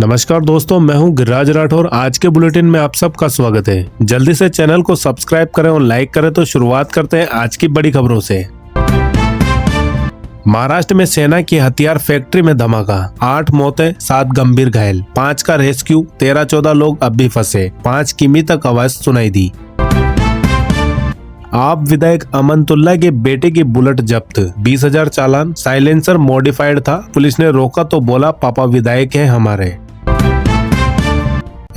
नमस्कार दोस्तों, मैं हूं गिरिराज राठौर। आज के बुलेटिन में आप सबका स्वागत है। जल्दी से चैनल को सब्सक्राइब करें और लाइक करें। तो शुरुआत करते हैं आज की बड़ी खबरों से। महाराष्ट्र में सेना की हथियार फैक्ट्री में धमाका, 8 मौतें 7 गंभीर घायल, 5 का रेस्क्यू, 13-14 लोग अब भी फंसे, 5 किमी तक आवाज सुनाई दी। आप विधायक अमनतुल्ला के बेटे की बुलेट जब्त, 20,000 चालान, साइलेंसर मॉडिफाइड था, पुलिस ने रोका तो बोला पापा विधायक हैं हमारे।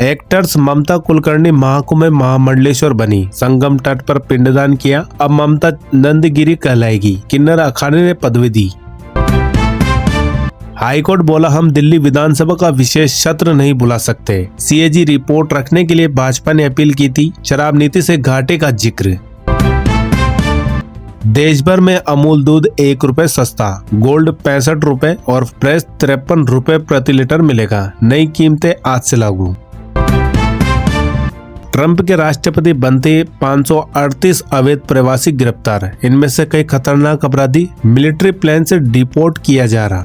एक्टर्स ममता कुलकर्णी महाकुंभ में महामंडलेश्वर बनी, संगम तट पर पिंडदान किया, अब ममता नंदगिरी कहलाएगी, किन्नर अखाड़े ने पदवी दी। हाईकोर्ट बोला हम दिल्ली विधानसभा का विशेष सत्र नहीं बुला सकते, सीएजी रिपोर्ट रखने के लिए भाजपा ने अपील की थी, शराब नीति से घाटे का जिक्र। देश भर में अमूल दूध 1 रुपए सस्ता, गोल्ड 65 रुपए और फ्रेश 53 रुपए प्रति लीटर मिलेगा, नई कीमतें आज से लागू। ट्रंप के राष्ट्रपति बनते 538 अवैध प्रवासी गिरफ्तार, इनमें से कई खतरनाक अपराधी मिलिट्री प्लेन से डिपोर्ट किया जा रहा।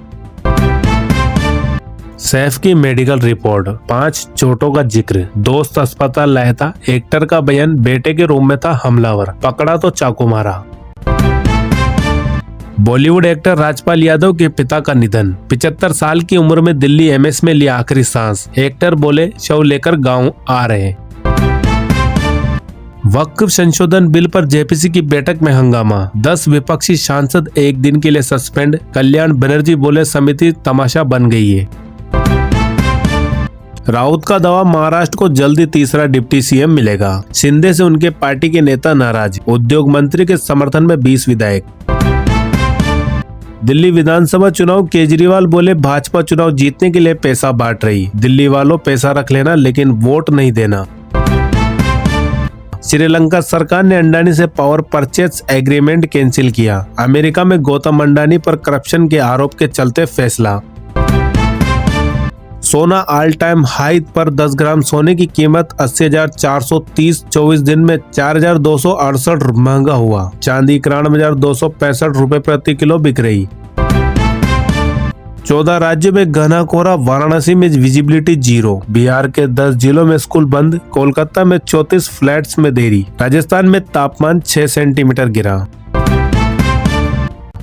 सैफ की मेडिकल रिपोर्ट, 5 चोटों का जिक्र, दोस्त अस्पताल लाया था, एक्टर का बयान बेटे के रूम में था हमलावर, पकड़ा तो चाकू मारा। बॉलीवुड एक्टर राजपाल यादव के पिता का निधन, 75 साल की उम्र में दिल्ली एम्स में लिया आखिरी सांस, एक्टर बोले शव लेकर गांव आ रहे। वक्फ संशोधन बिल पर जेपीसी की बैठक में हंगामा, 10 विपक्षी सांसद 1 दिन के लिए सस्पेंड, कल्याण बनर्जी बोले समिति तमाशा बन गई है। राउत का दावा महाराष्ट्र को जल्दी तीसरा डिप्टी सीएम मिलेगा, शिंदे से उनके पार्टी के नेता नाराज, उद्योग मंत्री के समर्थन में 20 विधायक। दिल्ली विधानसभा चुनाव, केजरीवाल बोले भाजपा चुनाव जीतने के लिए पैसा बांट रही, दिल्ली वालों पैसा रख लेना लेकिन वोट नहीं देना। श्रीलंका सरकार ने अंडानी से पावर परचेज एग्रीमेंट कैंसिल किया, अमेरिका में गौतम अंडानी पर करप्शन के आरोप के चलते फैसला। सोना ऑल टाइम हाई पर 10 ग्राम सोने की कीमत 80,430, 24 दिन में 4,268 महंगा हुआ, चांदी 91,265 रुपए प्रति किलो बिक रही। 14 राज्यों में घना कोहरा, वाराणसी में विजिबिलिटी 0, बिहार के 10 जिलों में स्कूल बंद, कोलकाता में 34 फ्लैट्स में देरी, राजस्थान में तापमान 6 सेंटीमीटर गिरा।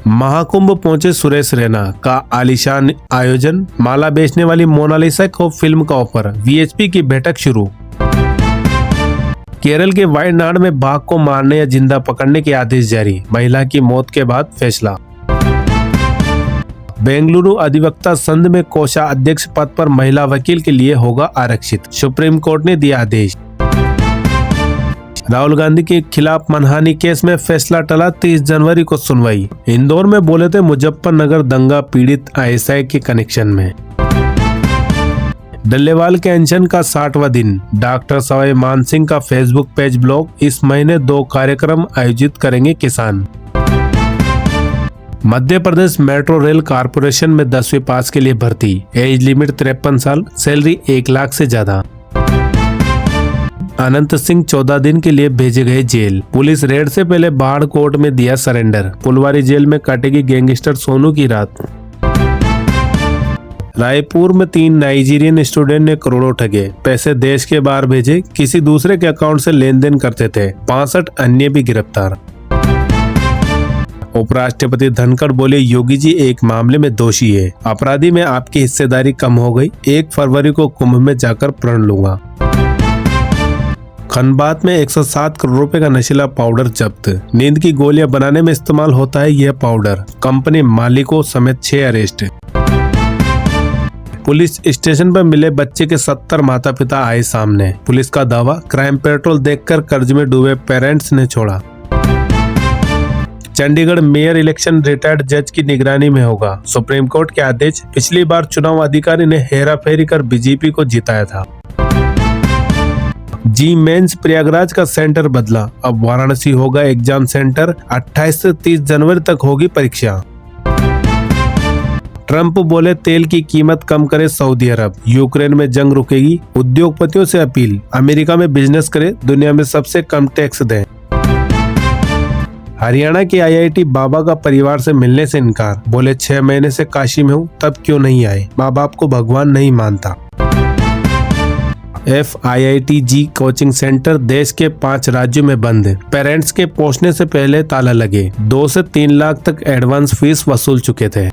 महाकुंभ पहुंचे सुरेश रैना का आलीशान आयोजन, माला बेचने वाली मोनालिसा को फिल्म का ऑफर, वीएचपी की बैठक शुरू। केरल के वायनाड में बाघ को मारने या जिंदा पकड़ने के आदेश जारी, महिला की मौत के बाद फैसला। बेंगलुरु अधिवक्ता संघ में कोषाध्यक्ष पद पर महिला वकील के लिए होगा आरक्षित, सुप्रीम कोर्ट ने दिया आदेश। राहुल गांधी के खिलाफ मनहानि केस में फैसला टला, 30 जनवरी को सुनवाई। इंदौर में बोले थे मुजफ्फरनगर दंगा पीड़ित आईएसआई के कनेक्शन में। डल्लेवाल के अनशन का 60वां दिन, डॉक्टर सवाई मानसिंह का फेसबुक पेज ब्लॉक, इस महीने 2 कार्यक्रम आयोजित करेंगे किसान। Madhya Pradesh metro rail corporation में 10वीं पास के लिए भर्ती, एज लिमिट 53 साल, सैलरी 1 लाख से ज्यादा। अनंत सिंह 14 दिन के लिए भेजे गए जेल, पुलिस रेड से पहले बाढ़ कोर्ट में दिया सरेंडर, पुलवारी जेल में काटेगी गैंगस्टर सोनू की रात। रायपुर में 3 नाइजीरियन स्टूडेंट ने करोड़ों ठगे, पैसे देश के बाहर भेजे, किसी दूसरे के अकाउंट से लेन देन करते थे, 65 अन्य भी गिरफ्तार। उपराष्ट्रपति धनखड़ बोले योगी जी एक मामले में दोषी है, अपराधी में आपकी हिस्सेदारी कम हो गई, 1 फरवरी को कुंभ में जाकर प्रण लूंगा। खनबात में 107 करोड़ रुपए का नशीला पाउडर जब्त, नींद की गोलियां बनाने में इस्तेमाल होता है यह पाउडर, कंपनी मालिकों समेत 6 अरेस्ट। पुलिस स्टेशन पर मिले बच्चे के 70 माता पिता आए सामने, पुलिस का दावा क्राइम पेट्रोल देखकर कर्ज में डूबे पेरेंट्स ने छोड़ा। चंडीगढ़ मेयर इलेक्शन रिटायर्ड जज की निगरानी में होगा, सुप्रीम कोर्ट के आदेश, पिछली बार चुनाव अधिकारी ने हेराफेरी कर बीजेपी को जिताया था। जी मेंस प्रयागराज का सेंटर बदला, अब वाराणसी होगा एग्जाम सेंटर, 28 से 30 जनवरी तक होगी परीक्षा। ट्रंप बोले तेल की कीमत कम करे सऊदी अरब, यूक्रेन में जंग रुकेगी, उद्योगपतियों से अपील, अमेरिका में बिजनेस करे, दुनिया में सबसे कम टैक्स दें। हरियाणा के आईआईटी बाबा का परिवार से मिलने से इनकार, बोले 6 महीने से काशी में हूँ, तब क्यों नहीं आए, माँ बाप को भगवान नहीं मानता। FIITG कोचिंग सेंटर देश के 5 राज्यों में बंद है। पेरेंट्स के पहुंचने से पहले ताला लगे। 2 से 3 लाख तक एडवांस फीस वसूल चुके थे।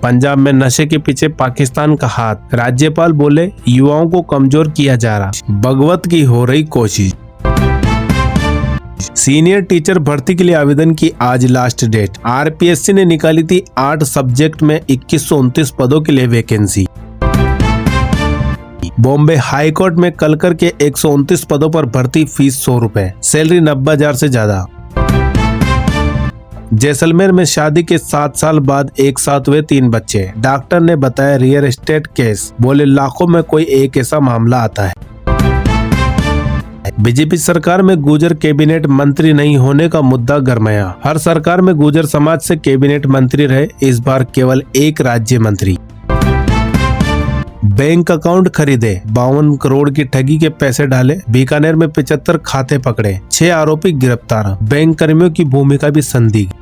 पंजाब में नशे के पीछे पाकिस्तान का हाथ। राज्यपाल बोले युवाओं को कमजोर किया जा रहा, बगवत की हो रही कोशिश। सीनियर टीचर भर्ती के लिए आवेदन की आज लास्ट डेट। RPSC ने निकाली थी 8 सब्जेक्ट में 2129 पदों के लिए वैकेंसी। बॉम्बे हाई कोर्ट में कलकर के 129 पदों पर भर्ती, फीस 100 रुपए, सैलरी 90,000 से ज्यादा। जैसलमेर में शादी के 7 साल बाद एक साथ हुए 3 बच्चे। डॉक्टर ने बताया रियल एस्टेट केस, बोले लाखों में कोई एक ऐसा मामला आता है। बीजेपी सरकार में गुर्जर कैबिनेट मंत्री नहीं होने का मुद्दा गरमाया। हर सरकार में गुर्जर समाज से कैबिनेट मंत्री रहे, इस बार केवल एक राज्य मंत्री। बैंक अकाउंट खरीदे, 52 करोड़ की ठगी के पैसे डाले, बीकानेर में 75 खाते पकड़े, 6 आरोपी गिरफ्तार। बैंक कर्मियों की भूमिका भी संदिग्ध।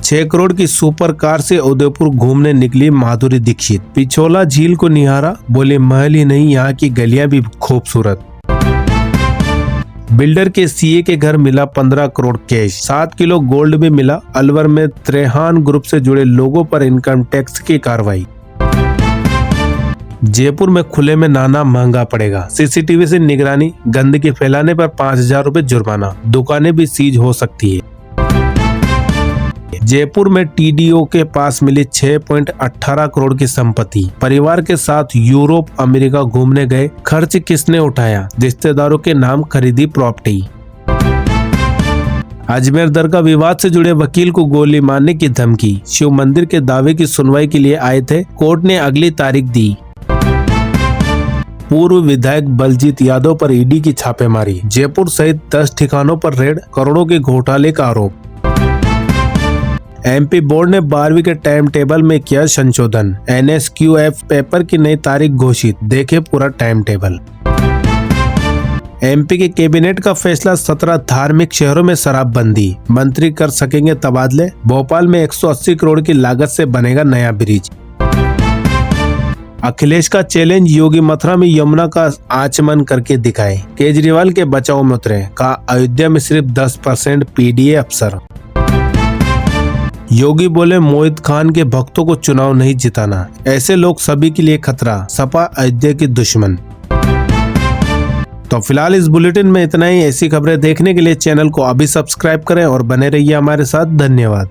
6 करोड़ की सुपर कार से उदयपुर घूमने निकली माधुरी दीक्षित। पिछोला झील को निहारा, बोले महल ही नहीं यहाँ की गलियां भी खूबसूरत। बिल्डर के CA के घर मिला 15 करोड़ कैश, 7 किलो गोल्ड भी मिला। अलवर में त्रेहान ग्रुप से जुड़े लोगों पर इनकम टैक्स की कार्रवाई। जयपुर में खुले में नहाना महंगा पड़ेगा, CCTV से निगरानी, गंदगी फैलाने पर 5,000 रुपए जुर्माना। दुकानें भी सीज हो सकती है। जयपुर में TDO के पास मिली 6.18 करोड़ की संपत्ति। परिवार के साथ यूरोप अमेरिका घूमने गए, खर्च किसने उठाया? रिश्तेदारों के नाम खरीदी प्रॉपर्टी। अजमेर दरगाह विवाद से जुड़े वकील को गोली मारने की धमकी। शिव मंदिर के दावे की सुनवाई के लिए आए थे, कोर्ट ने अगली तारीख दी। पूर्व विधायक बलजीत यादव पर ED की छापेमारी। जयपुर सहित 10 ठिकानों पर रेड, करोड़ों के घोटाले का आरोप। MP बोर्ड ने 12वीं के टाइम टेबल में किया संशोधन। NSQF पेपर की नई तारीख घोषित, देखे पूरा टाइम टेबल। MP के कैबिनेट का फैसला, 17 धार्मिक शहरों में शराबबंदी, मंत्री कर सकेंगे तबादले। भोपाल में 180 करोड़ की लागत से बनेगा नया ब्रिज। अखिलेश का चैलेंज, योगी मथुरा में यमुना का आचमन करके दिखाए। केजरीवाल के बचाव में उतरे, कहा अयोध्या में सिर्फ 10% PDA अफसर। योगी बोले मोहित खान के भक्तों को चुनाव नहीं जिताना, ऐसे लोग सभी के लिए खतरा। सपा अयोध्या की दुश्मन। तो फिलहाल इस बुलेटिन में इतना ही। ऐसी खबरें देखने के लिए चैनल को अभी सब्सक्राइब करें और बने रहिए हमारे साथ। धन्यवाद।